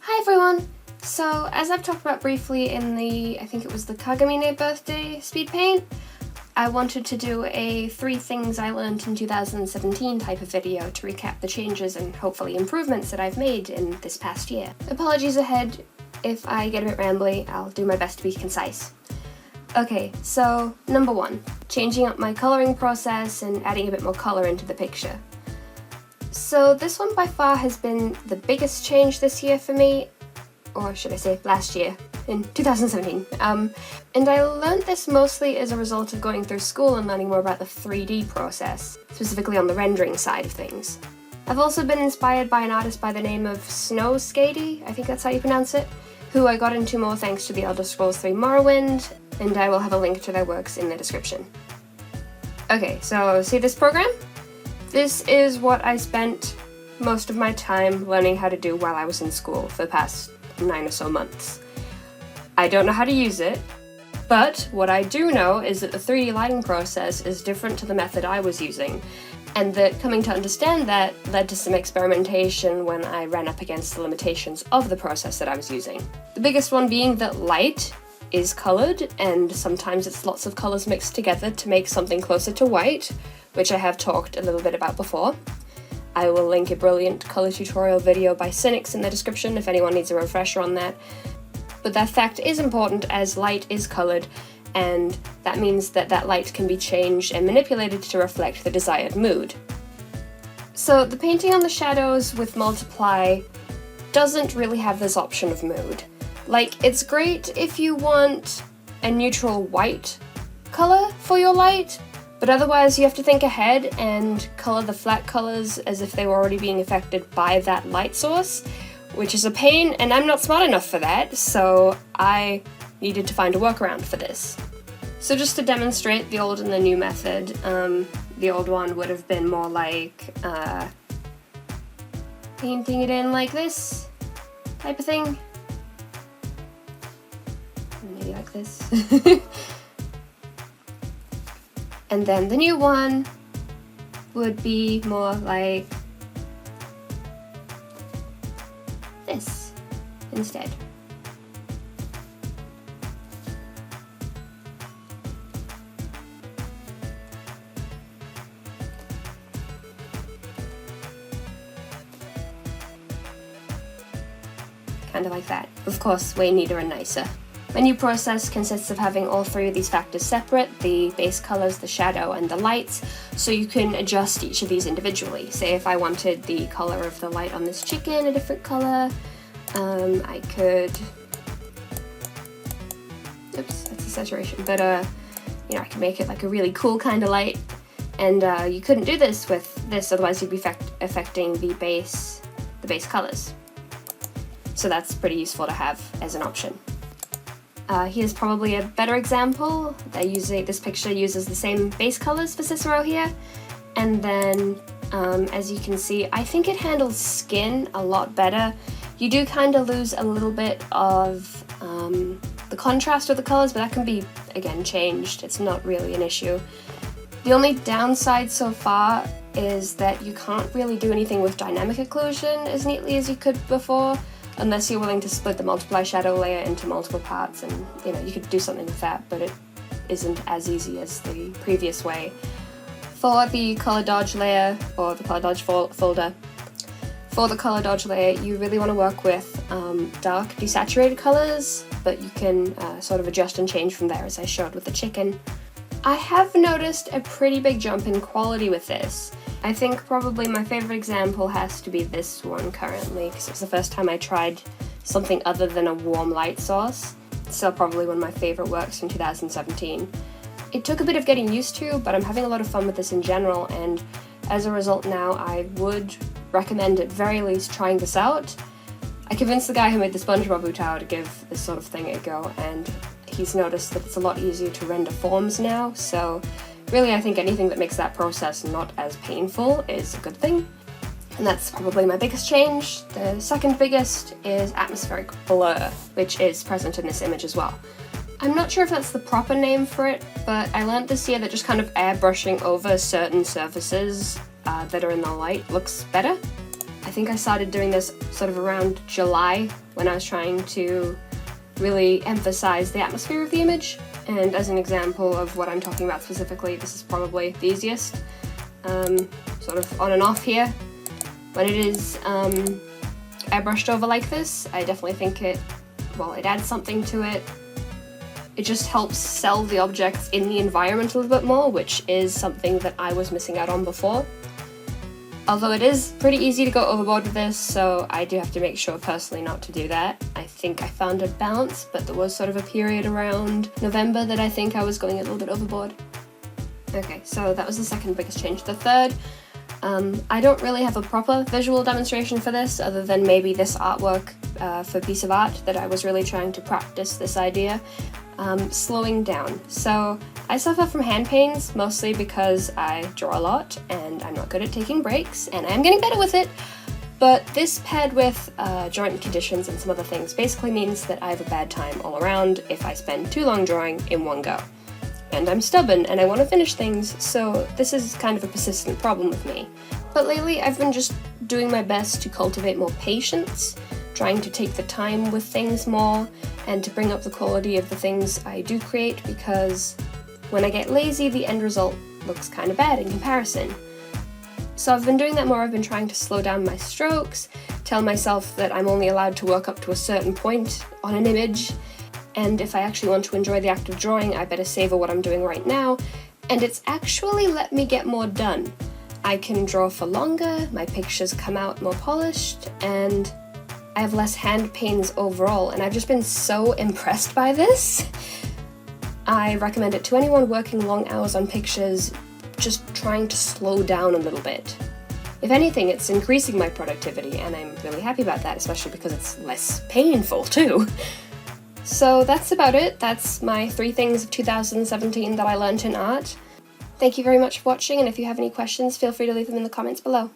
Hi everyone! So, as I've talked about briefly in I think it was the Kagamine birthday speed paint, I wanted to do a 3 things I learned in 2017 type of video to recap the changes and hopefully improvements that I've made in this past year. Apologies ahead if I get a bit rambly, I'll do my best to be concise. Okay, so number 1, changing up my colouring process and adding a bit more colour into the picture. So this one by far has been the biggest change this year for me, or should I say last year, in 2017. And I learned this mostly as a result of going through school and learning more about the 3D process, specifically on the rendering side of things. I've also been inspired by an artist by the name of Snow Skady, I think that's how you pronounce it, who I got into more thanks to the Elder Scrolls 3 Morrowind, and I will have a link to their works in the description. Okay, so see this program? This is what I spent most of my time learning how to do while I was in school for the past 9 or so months. I don't know how to use it, but what I do know is that the 3D lighting process is different to the method I was using, and that coming to understand that led to some experimentation when I ran up against the limitations of the process that I was using. The biggest one being that light is coloured, and sometimes it's lots of colours mixed together to make something closer to white, which I have talked a little bit about before. I will link a brilliant colour tutorial video by Cynics in the description if anyone needs a refresher on that. But that fact is important as light is coloured, and that means that that light can be changed and manipulated to reflect the desired mood. So the painting on the shadows with Multiply doesn't really have this option of mood. Like, it's great if you want a neutral white colour for your light, but otherwise you have to think ahead and colour the flat colours as if they were already being affected by that light source, which is a pain, and I'm not smart enough for that, so I needed to find a workaround for this. So just to demonstrate the old and the new method, the old one would have been more like painting it in like this type of thing. Maybe like this. And then the new one would be more like this instead. Kind of like that. Of course, way neater and nicer. My new process consists of having all 3 of these factors separate, the base colours, the shadow, and the lights, so you can adjust each of these individually. Say if I wanted the colour of the light on this chicken a different colour, I could... Oops, that's a saturation, but you know, I could make it like a really cool kind of light, and you couldn't do this with this, otherwise you'd be affecting the base colours. So that's pretty useful to have as an option. Here's probably a better example. This picture uses the same base colours for Cicero here, and then as you can see, I think it handles skin a lot better. You do kind of lose a little bit of the contrast of the colours, but that can be, again, changed. It's not really an issue. The only downside so far is that you can't really do anything with dynamic occlusion as neatly as you could before, unless you're willing to split the Multiply shadow layer into multiple parts, and you know, you could do something with that, but it isn't as easy as the previous way. For the color dodge layer, or the color dodge folder, for the color dodge layer, you really want to work with dark desaturated colors, but you can sort of adjust and change from there, as I showed with the chicken. I have noticed a pretty big jump in quality with this. I think probably my favorite example has to be this one currently, because it's the first time I tried something other than a warm light source. It's still probably one of my favorite works from 2017. It took a bit of getting used to, but I'm having a lot of fun with this in general, and as a result now I would recommend at very least trying this out. I convinced the guy who made the SpongeBob tower to give this sort of thing a go, and he's noticed that it's a lot easier to render forms now, so really I think anything that makes that process not as painful is a good thing. And that's probably my biggest change. The second biggest is atmospheric blur, which is present in this image as well. I'm not sure if that's the proper name for it, but I learned this year that just kind of airbrushing over certain surfaces that are in the light looks better. I think I started doing this sort of around July when I was trying to really emphasize the atmosphere of the image. And as an example of what I'm talking about specifically, this is probably the easiest. Sort of on and off here. When it is airbrushed over like this, I definitely think it adds something to it. It just helps sell the objects in the environment a little bit more, which is something that I was missing out on before. Although it is pretty easy to go overboard with this, so I do have to make sure personally not to do that. I think I found a balance, but there was sort of a period around November that I think I was going a little bit overboard. Okay, so that was the second biggest change. The third, I don't really have a proper visual demonstration for this, other than maybe this artwork for a piece of art that I was really trying to practice this idea. Slowing down. So I suffer from hand pains, mostly because I draw a lot and I'm not good at taking breaks, and I'm getting better with it. But this paired with joint conditions and some other things basically means that I have a bad time all around if I spend too long drawing in one go. And I'm stubborn and I want to finish things, so this is kind of a persistent problem with me. But lately I've been just doing my best to cultivate more patience, trying to take the time with things more, and to bring up the quality of the things I do create, because when I get lazy, the end result looks kind of bad in comparison. So I've been doing that more. I've been trying to slow down my strokes, tell myself that I'm only allowed to work up to a certain point on an image, and if I actually want to enjoy the act of drawing, I better savor what I'm doing right now, and it's actually let me get more done. I can draw for longer, my pictures come out more polished, and I have less hand pains overall, and I've just been so impressed by this. I recommend it to anyone working long hours on pictures, just trying to slow down a little bit. If anything, it's increasing my productivity, and I'm really happy about that, especially because it's less painful too. So that's about it. That's my 3 things of 2017 that I learned in art. Thank you very much for watching, and if you have any questions, feel free to leave them in the comments below.